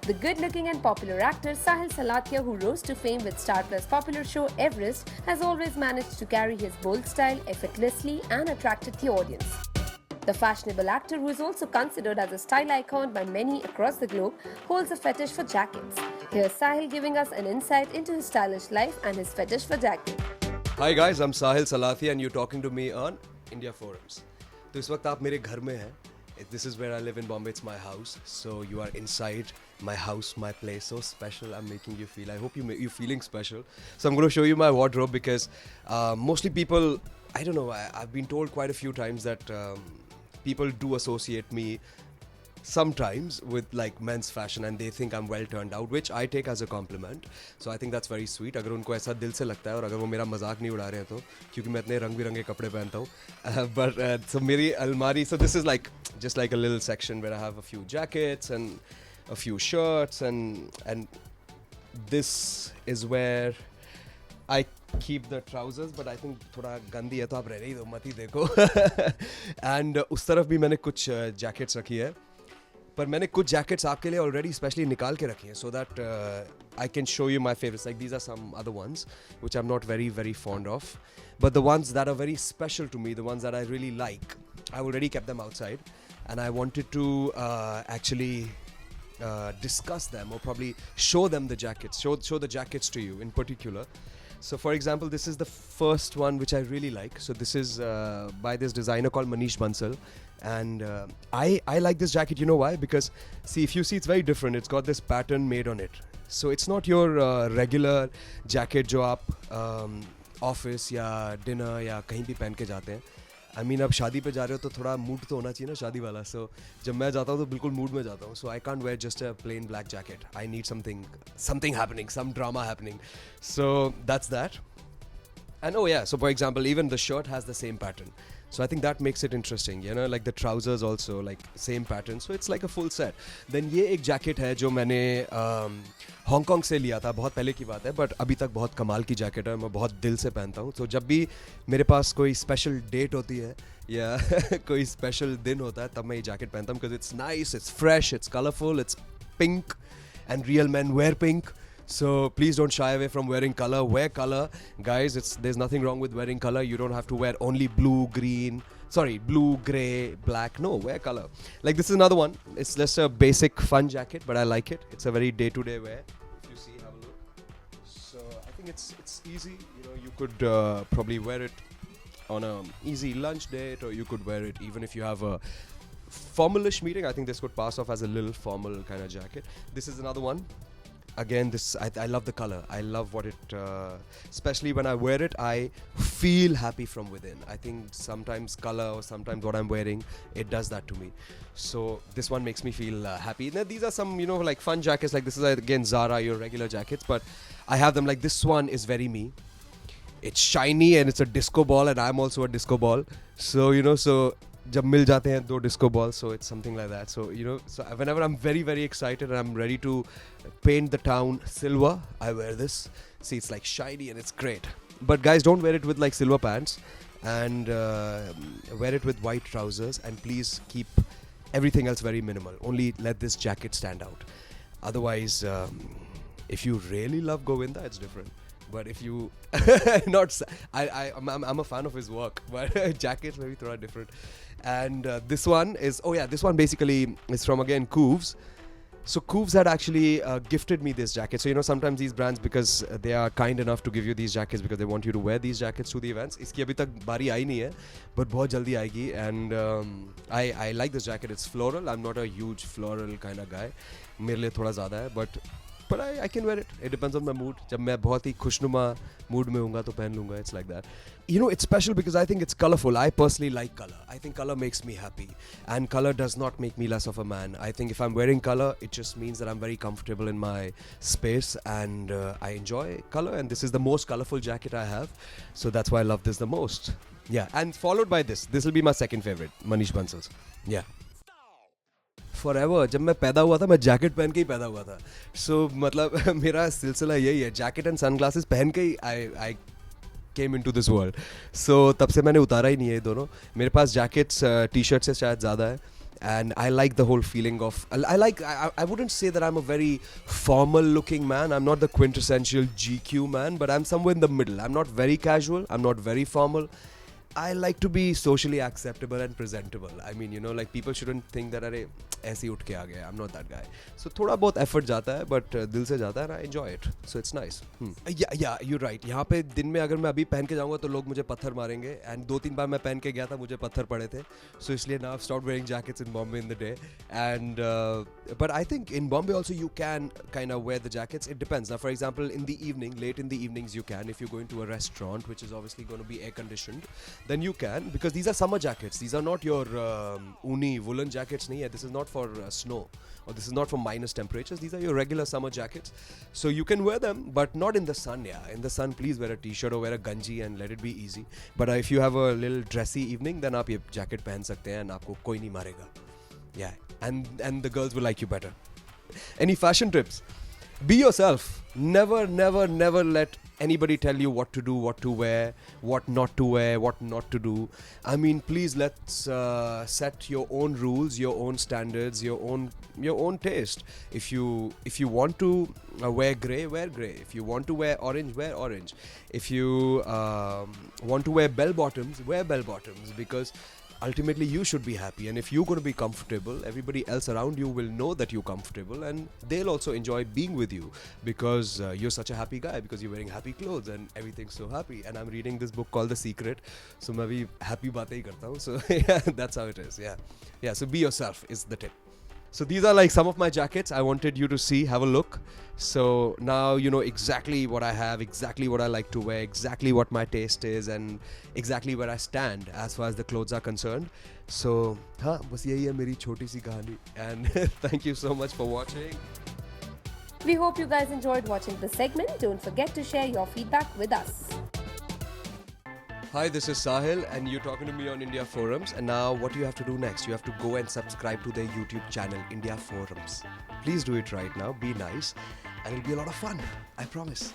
The good-looking and popular actor Sahil Salatia, who rose to fame with Star Plus popular show Everest, has always managed to carry his bold style effortlessly and attracted the audience. The fashionable actor, who is also considered as a style icon by many across the globe, holds a fetish for jackets. Here's Sahil giving us an insight into his stylish life and his fetish for jackets. Hi guys, I'm Sahil Salathia and you're talking to me on India Forums. तो इस वक्त आप मेरे घर में हैं. This is where I live in Bombay. It's my house. So you are inside my house, my place. So special. I'm making you feel. I hope you're feeling special. So I'm going to show you my wardrobe because mostly people, I don't know, I've been told quite a few times that people do associate me sometimes with like men's fashion and they think I'm well turned out, which I take as a compliment. So I think that's very sweet. अगर उनको ऐसा दिल से लगता है और अगर वो मेरा मजाक नहीं उड़ा रहे हैं तो, क्योंकि मैं इतने रंग बिरंगे कपड़े पहनता हूँ. But so मेरी अलमारी, so this is like just like a little section where I have a few jackets and a few shirts and this is where I keep the trousers, but I think थोड़ा गंदी है तो आप रहने ही दो, मत ही देखो. And उस तरफ भी मैंने कुछ jackets रखी है. पर मैंने कुछ जैकेट्स आपके लिए ऑलरेडी स्पेशली निकाल के रखी हैं so that I can show you my favourites like these are some other ones which I am not very very fond of but the ones that are very special to me the ones that I really like I already kept them outside and I wanted to actually discuss them or probably show them the jackets, show the jackets to you in particular. So for example, this is the first one which I really like. So this is by this designer called Manish Bansal. And I like this jacket, you know why? Because see, if you see, it's very different. It's got this pattern made on it. So it's not your regular jacket जो आप office या dinner या कहीं भी पहन के जाते हैं. I mean, अब शादी पे जा रहे हो तो थोड़ा मूड तो होना चाहिए ना शादी वाला. So जब मैं जाता हूँ तो बिल्कुल मूड में जाता हूँ. So I can't wear just a plain black jacket. I need something happening, some drama happening. So that's that. And oh yeah, so for example, even the shirt has the same pattern. So I think that makes it interesting, you know, like the trousers also, like same pattern. So it's like a full set. Then ये एक jacket है जो मैंने Hong Kong से लिया था, बहुत पहले की बात है, but अभी तक बहुत कमाल की jacket है, मैं बहुत दिल से पहनता हूँ. तो जब भी मेरे पास कोई special date होती है या कोई special दिन होता है तब मैं ये jacket पहनता हूँ because it's nice, it's fresh, it's colorful, it's pink and real men wear pink. So please don't shy away from wearing color. Wear color, guys. There's nothing wrong with wearing color. You don't have to wear only blue, gray, black. No, wear color. Like this is another one. It's just a basic fun jacket, but I like it. It's a very day-to-day wear. If you see, have a look. So I think it's easy. You know, you could probably wear it on a easy lunch date, or you could wear it even if you have a formalish meeting. I think this could pass off as a little formal kind of jacket. This is another one. Again, this I love the color. I love what it, especially when I wear it, I feel happy from within. I think sometimes color or sometimes what I'm wearing, it does that to me. So this one makes me feel happy. Now, these are some, you know, like fun jackets. Like this is again Zara, your regular jackets, but I have them. Like this one is very me. It's shiny and it's a disco ball, and I'm also a disco ball. So you know, so. जब मिल जाते हैं दो disco balls, so it's something like that. So you know, so whenever I'm very very excited and I'm ready to paint the town silver, I wear this. See, it's like shiny and it's great. But guys, don't wear it with like silver pants, and wear it with white trousers. And please keep everything else very minimal. Only let this jacket stand out. Otherwise, if you really love Govinda, it's different. But if you I'm a fan of his work, but jackets maybe throw different. And this one is this one basically is from again Cooves. So Cooves had actually gifted me this jacket. So you know, sometimes these brands, because they are kind enough to give you these jackets because they want you to wear these jackets to the events. इसकी अभी तक बारी आई नहीं है, but बहुत जल्दी आएगी. And I like this jacket. It's floral. I'm not a huge floral kind of guy. मेरे लिए थोड़ा ज़्यादा है, but I can wear it. It depends on my mood. जब मैं बहुत ही खुशनुमा mood में होऊंगा तो पहन लूँगा. It's like that. You know, it's special because I think it's colorful. I personally like color. I think color makes me happy. And color does not make me less of a man. I think if I'm wearing color, it just means that I'm very comfortable in my space and I enjoy color. And this is the most colorful jacket I have. So that's why I love this the most. Yeah. And followed by this. This will be my second favorite. Manish Bansal's. Yeah. Forever, जब मैं पैदा हुआ था मैं jacket पहन के ही पैदा हुआ था. So मतलब मेरा सिलसिला यही है, जैकेट एंड सनग्लासेस पहन के ही I came into this world. So तब से मैंने उतारा ही नहीं है ये दोनों. मेरे पास जैकेट्स टी शर्ट से शायद ज़्यादा है. and I like the whole feeling of I wouldn't say that I'm a very formal looking man. I'm not the quintessential GQ man, but I'm somewhere in the middle. I'm not very casual, I'm not very formal. I like to be socially acceptable and presentable. I mean, you know, like people shouldn't think that अरे ऐसे ही उठ के आ गया. I'm not that guy. So थोड़ा बहुत effort जाता है, but दिल से जाता है, and I enjoy it. So it's nice. Yeah, you're right. यहाँ पे दिन में अगर मैं अभी पहन के जाऊँगा तो लोग मुझे पत्थर मारेंगे. And 2-3 बार मैं पहन के गया था, मुझे पत्थर पड़े थे. So इसलिए now I've stopped wearing jackets in Bombay in the day. And but I think in Bombay also you can kind of wear the jackets. It depends. Now, for example, in the evening, late in the evenings, you can. If you're going to a restaurant, which is obviously going to be air conditioned, then you can, because these are summer jackets. These are not your uni woolen jackets. Nahi hai. This is not for snow, or this is not for minus temperatures. These are your regular summer jackets. So you can wear them, but not in the sun. Yeah, in the sun, please wear a t-shirt or wear a ganji and let it be easy. But if you have a little dressy evening, then आप ये jacket पहन सकते हैं and आपको कोई नहीं मारेगा. Yeah, and the girls will like you better. Any fashion tips? Be yourself. Never let anybody tell you what to do, what to wear, what not to wear, what not to do. I mean, please let's set your own rules, your own standards, your own taste. If you want to wear grey, wear grey. If you want to wear orange, wear orange. If you want to wear bell bottoms, wear bell bottoms, because ultimately you should be happy, and if you're going to be comfortable, everybody else around you will know that you're comfortable, and they'll also enjoy being with you, because you're such a happy guy, because you're wearing happy clothes and everything's so happy. And I'm reading this book called The Secret, so मैं भी happy बातें ही करता हूँ. So yeah, that's how it is. Yeah, so be yourself is the tip. So these are like some of my jackets. I wanted you to see, have a look. So now you know exactly what I have, exactly what I like to wear, exactly what my taste is, and exactly where I stand as far as the clothes are concerned. So हाँ, बस यही है मेरी छोटी सी कहानी. And thank you so much for watching. We hope you guys enjoyed watching this segment. Don't forget to share your feedback with us. Hi, this is Sahil, and you're talking to me on India Forums. And now what you have to do next, you have to go and subscribe to their YouTube channel, India Forums. Please do it right now, be nice, and it'll be a lot of fun, I promise.